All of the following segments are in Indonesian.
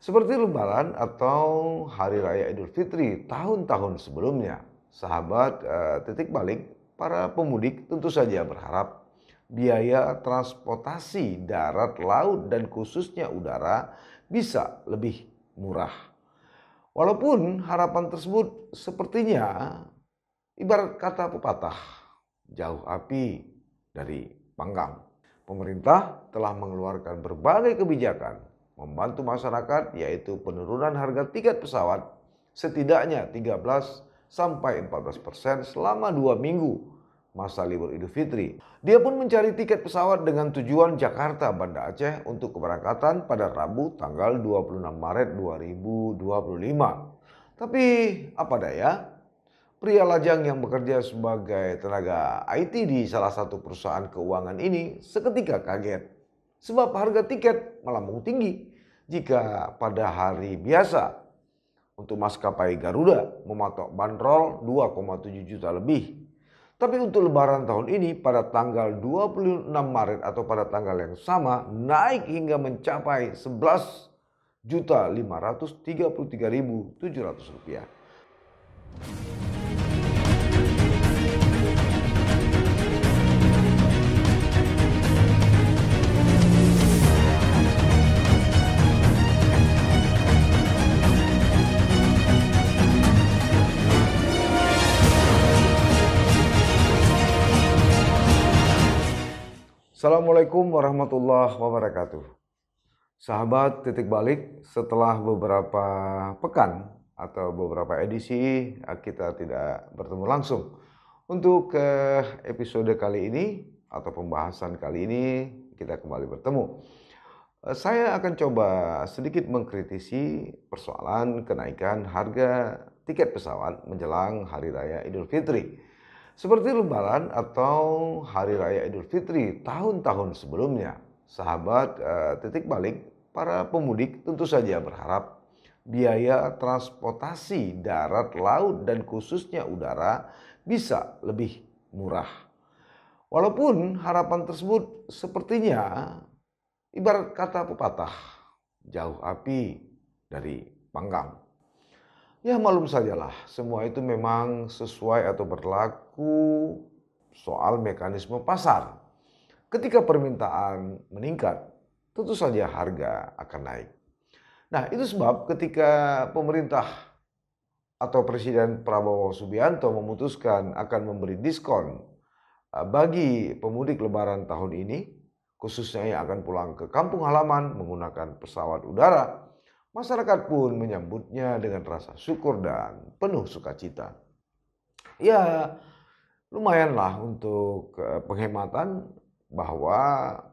Seperti Lebaran atau Hari Raya Idul Fitri tahun-tahun sebelumnya, sahabat titik balik, para pemudik tentu saja berharap biaya transportasi darat, laut, dan khususnya udara bisa lebih murah. Walaupun harapan tersebut sepertinya ibarat kata pepatah, jauh api dari panggang. Pemerintah telah mengeluarkan berbagai kebijakan membantu masyarakat, yaitu penurunan harga tiket pesawat setidaknya 13-14% selama 2 minggu masa libur Idul Fitri. Dia pun mencari tiket pesawat dengan tujuan Jakarta Banda Aceh untuk keberangkatan pada Rabu tanggal 26 Maret 2025. Tapi apa daya, pria lajang yang bekerja sebagai tenaga IT di salah satu perusahaan keuangan ini seketika kaget sebab harga tiket melambung tinggi. Jika pada hari biasa untuk maskapai Garuda mematok bandrol 2,7 juta lebih. Tapi untuk Lebaran tahun ini pada tanggal 26 Maret atau pada tanggal yang sama naik hingga mencapai 11.533.700 rupiah. Assalamualaikum warahmatullahi wabarakatuh. Sahabat titik balik, setelah beberapa pekan atau beberapa edisi kita tidak bertemu langsung. Untuk episode kali ini atau pembahasan kali ini kita kembali bertemu. Saya akan coba sedikit mengkritisi persoalan kenaikan harga tiket pesawat menjelang Hari Raya Idul Fitri. Seperti Lebaran atau Hari Raya Idul Fitri tahun-tahun sebelumnya, sahabat titik balik, para pemudik tentu saja berharap biaya transportasi darat, laut, dan khususnya udara bisa lebih murah. Walaupun harapan tersebut sepertinya ibarat kata pepatah, jauh api dari panggang. Ya malum sajalah, semua itu memang sesuai atau berlaku soal mekanisme pasar. Ketika permintaan meningkat, tentu saja harga akan naik. Nah, itu sebab ketika pemerintah atau Presiden Prabowo Subianto memutuskan akan memberi diskon bagi pemudik Lebaran tahun ini, khususnya yang akan pulang ke kampung halaman menggunakan pesawat udara, masyarakat pun menyambutnya dengan rasa syukur dan penuh sukacita. Ya, lumayanlah untuk penghematan bahwa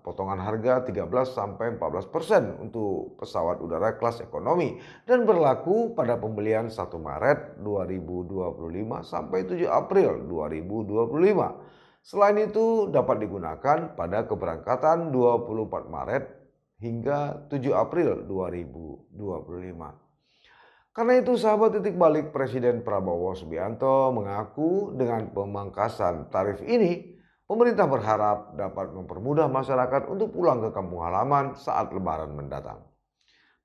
potongan harga 13-14% untuk pesawat udara kelas ekonomi dan berlaku pada pembelian 1 Maret 2025 sampai 7 April 2025. Selain itu dapat digunakan pada keberangkatan 24 Maret hingga 7 April 2025. Karena itu sahabat titik balik, Presiden Prabowo Subianto mengaku dengan pemangkasan tarif ini, pemerintah berharap dapat mempermudah masyarakat untuk pulang ke kampung halaman saat Lebaran mendatang.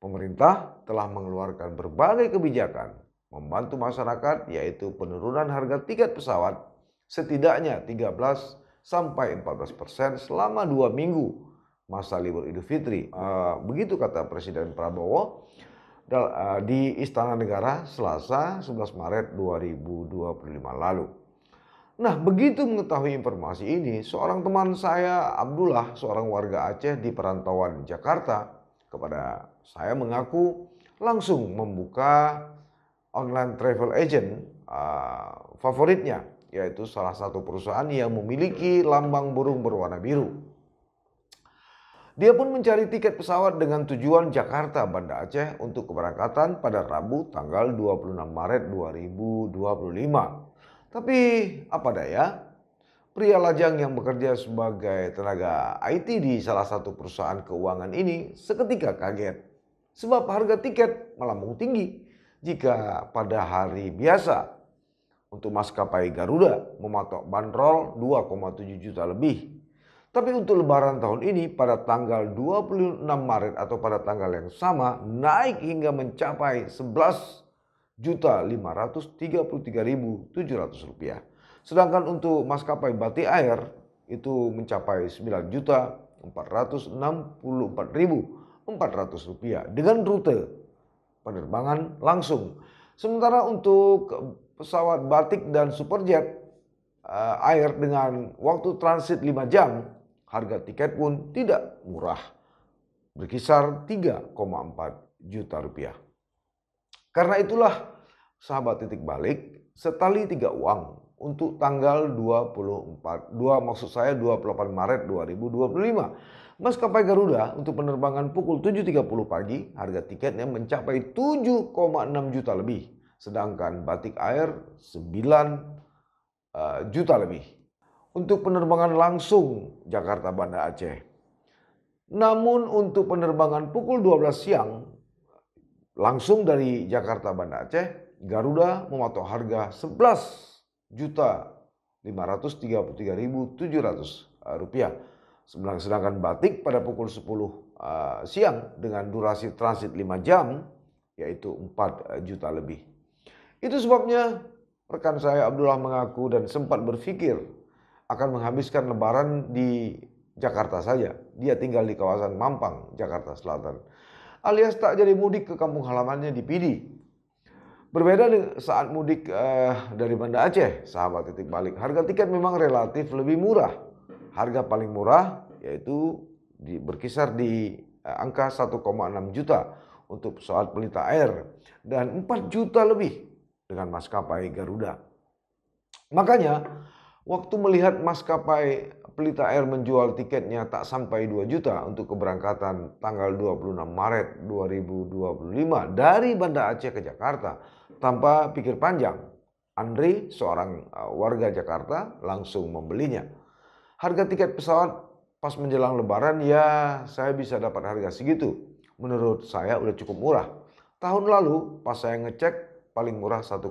Pemerintah telah mengeluarkan berbagai kebijakan membantu masyarakat, yaitu penurunan harga tiket pesawat setidaknya 13-14% selama 2 minggu masa libur Idul Fitri. Begitu kata Presiden Prabowo di Istana Negara Selasa 11 Maret 2025 lalu. Nah, begitu mengetahui informasi ini, seorang teman saya, Abdullah, seorang warga Aceh di perantauan Jakarta, kepada saya mengaku langsung membuka online travel agent favoritnya, yaitu salah satu perusahaan yang memiliki lambang burung berwarna biru. Dia pun mencari tiket pesawat dengan tujuan Jakarta Banda Aceh untuk keberangkatan pada Rabu tanggal 26 Maret 2025. Tapi apa daya, pria lajang yang bekerja sebagai tenaga IT di salah satu perusahaan keuangan ini seketika kaget sebab harga tiket melambung tinggi. Jika pada hari biasa untuk maskapai Garuda mematok bandrol 2,7 juta lebih. Tapi untuk lebaran tahun ini pada tanggal 26 Maret atau pada tanggal yang sama naik hingga mencapai 11.533.700 rupiah. Sedangkan untuk maskapai Batik Air itu mencapai 9.464.400 rupiah dengan rute penerbangan langsung. Sementara untuk pesawat Batik dan Superjet Air dengan waktu transit 5 jam, harga tiket pun tidak murah, berkisar 3,4 juta rupiah. Karena itulah sahabat titik balik, setali 3 uang untuk tanggal 28 Maret 2025. Maskapai Garuda untuk penerbangan pukul 7.30 pagi, harga tiketnya mencapai 7,6 juta lebih. Sedangkan Batik Air 9 juta lebih. Untuk penerbangan langsung Jakarta Banda Aceh. Namun untuk penerbangan pukul 12 siang langsung dari Jakarta Banda Aceh, Garuda mematok harga 11.533.700 rupiah. Sedangkan Batik pada pukul 10 siang dengan durasi transit 5 jam yaitu 4 juta lebih. Itu sebabnya rekan saya Abdullah mengaku dan sempat berpikir akan menghabiskan lebaran di Jakarta saja. Dia tinggal di kawasan Mampang, Jakarta Selatan. Alias tak jadi mudik ke kampung halamannya di Pidi. Berbeda dengan saat mudik dari Banda Aceh, sahabat titik balik. Harga tiket memang relatif lebih murah. Harga paling murah yaitu berkisar di angka 1,6 juta untuk pesawat Pelita Air dan 4 juta lebih dengan maskapai Garuda. Makanya waktu melihat maskapai Pelita Air menjual tiketnya tak sampai 2 juta untuk keberangkatan tanggal 26 Maret 2025 dari Banda Aceh ke Jakarta tanpa pikir panjang, Andri, seorang warga Jakarta, langsung membelinya. Harga tiket pesawat pas menjelang lebaran ya saya bisa dapat harga segitu. Menurut saya udah cukup murah. Tahun lalu pas saya ngecek paling murah 1,7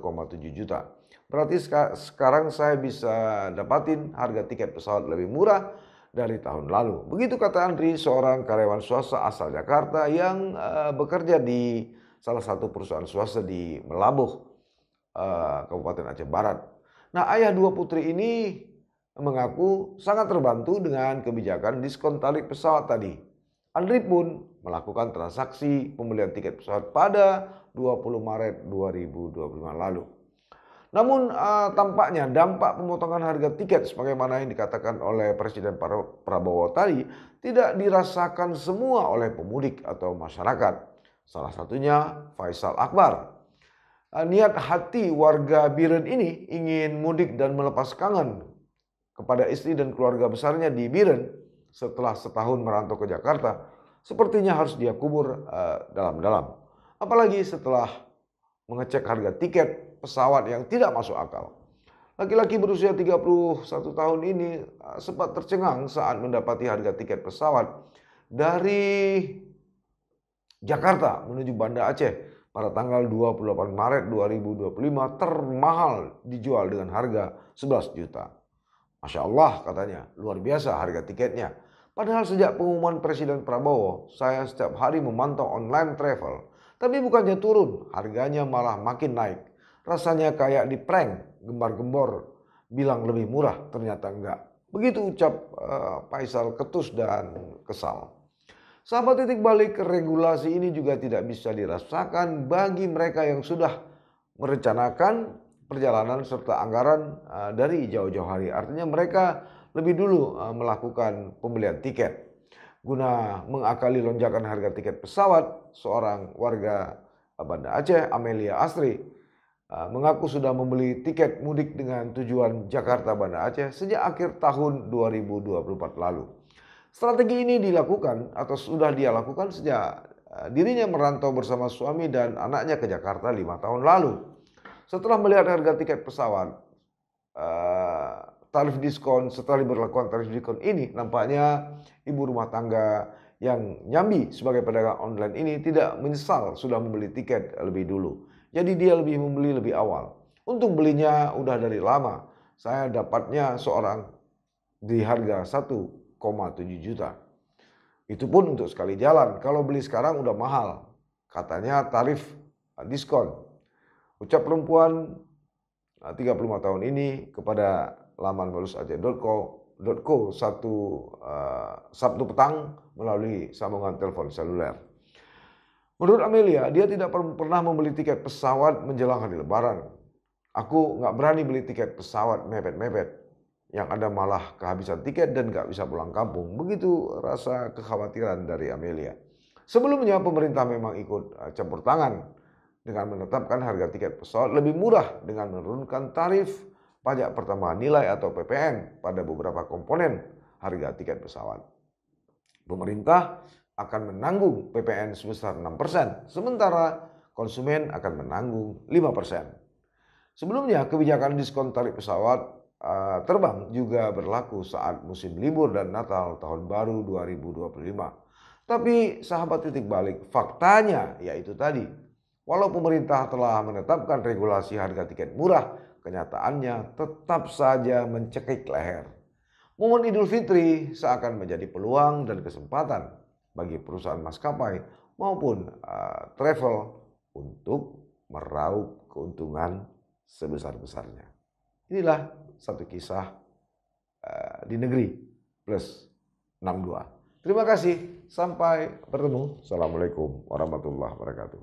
juta. Berarti sekarang saya bisa dapatin harga tiket pesawat lebih murah dari tahun lalu. Begitu kata Andri, seorang karyawan swasta asal Jakarta yang bekerja di salah satu perusahaan swasta di Melabuh, Kabupaten Aceh Barat. Nah, ayah dua putri ini mengaku sangat terbantu dengan kebijakan diskon tarif pesawat tadi. Andri pun melakukan transaksi pembelian tiket pesawat pada 20 Maret 2025 lalu. Namun tampaknya dampak pemotongan harga tiket sebagaimana yang dikatakan oleh Presiden Prabowo tadi tidak dirasakan semua oleh pemudik atau masyarakat. Salah satunya Faisal Akbar. Niat hati warga Biren ini ingin mudik dan melepas kangen kepada istri dan keluarga besarnya di Biren setelah setahun merantau ke Jakarta, sepertinya harus dia kubur dalam-dalam. Apalagi setelah mengecek harga tiket pesawat yang tidak masuk akal. Laki-laki berusia 31 tahun ini sempat tercengang saat mendapati harga tiket pesawat dari Jakarta menuju Banda Aceh pada tanggal 28 Maret 2025 termahal dijual dengan harga 11 juta. Masya Allah katanya, luar biasa harga tiketnya. Padahal sejak pengumuman Presiden Prabowo, saya setiap hari memantau online travel. Tapi bukannya turun, harganya malah makin naik. Rasanya kayak di prank, gembar-gembor, bilang lebih murah, ternyata enggak. Begitu ucap Faisal ketus dan kesal. Sahabat titik balik, regulasi ini juga tidak bisa dirasakan bagi mereka yang sudah merencanakan perjalanan serta anggaran dari jauh-jauh hari. Artinya mereka lebih dulu melakukan pembelian tiket. Guna mengakali lonjakan harga tiket pesawat, seorang warga Banda Aceh, Amelia Asri, mengaku sudah membeli tiket mudik dengan tujuan Jakarta Banda Aceh sejak akhir tahun 2024 lalu. Strategi ini dilakukan atau sudah dia lakukan sejak dirinya merantau bersama suami dan anaknya ke Jakarta 5 tahun lalu. Setelah melihat harga tiket pesawat, tarif diskon, setelah diberlakukan tarif diskon ini, nampaknya ibu rumah tangga yang nyambi sebagai pedagang online ini tidak menyesal sudah membeli tiket lebih dulu. Jadi dia lebih membeli lebih awal. Untuk belinya udah dari lama. Saya dapatnya seorang di harga 1,7 juta. Itu pun untuk sekali jalan. Kalau beli sekarang udah mahal. Katanya tarif diskon. Ucap perempuan 35 tahun ini kepada laman molusaceh.co Sabtu petang melalui sambungan telepon seluler. Menurut Amelia, dia tidak pernah membeli tiket pesawat menjelang hari Lebaran. Aku nggak berani beli tiket pesawat mepet-mepet. Yang ada malah kehabisan tiket dan nggak bisa pulang kampung. Begitu rasa kekhawatiran dari Amelia. Sebelumnya pemerintah memang ikut campur tangan dengan menetapkan harga tiket pesawat lebih murah dengan menurunkan tarif pajak pertambahan nilai atau PPN pada beberapa komponen harga tiket pesawat. Pemerintah akan menanggung PPN sebesar 6%, sementara konsumen akan menanggung 5%. Sebelumnya kebijakan diskon tarif pesawat terbang juga berlaku saat musim libur dan Natal tahun baru 2025. Tapi sahabat titik balik, faktanya yaitu tadi, walau pemerintah telah menetapkan regulasi harga tiket murah, kenyataannya tetap saja mencekik leher. Momen Idul Fitri seakan menjadi peluang dan kesempatan bagi perusahaan maskapai maupun travel untuk meraup keuntungan sebesar-besarnya. Inilah satu kisah di negeri plus 62. Terima kasih, sampai bertemu. Assalamualaikum warahmatullahi wabarakatuh.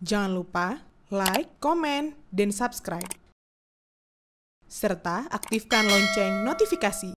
Jangan lupa like, komen, dan subscribe. Serta aktifkan lonceng notifikasi.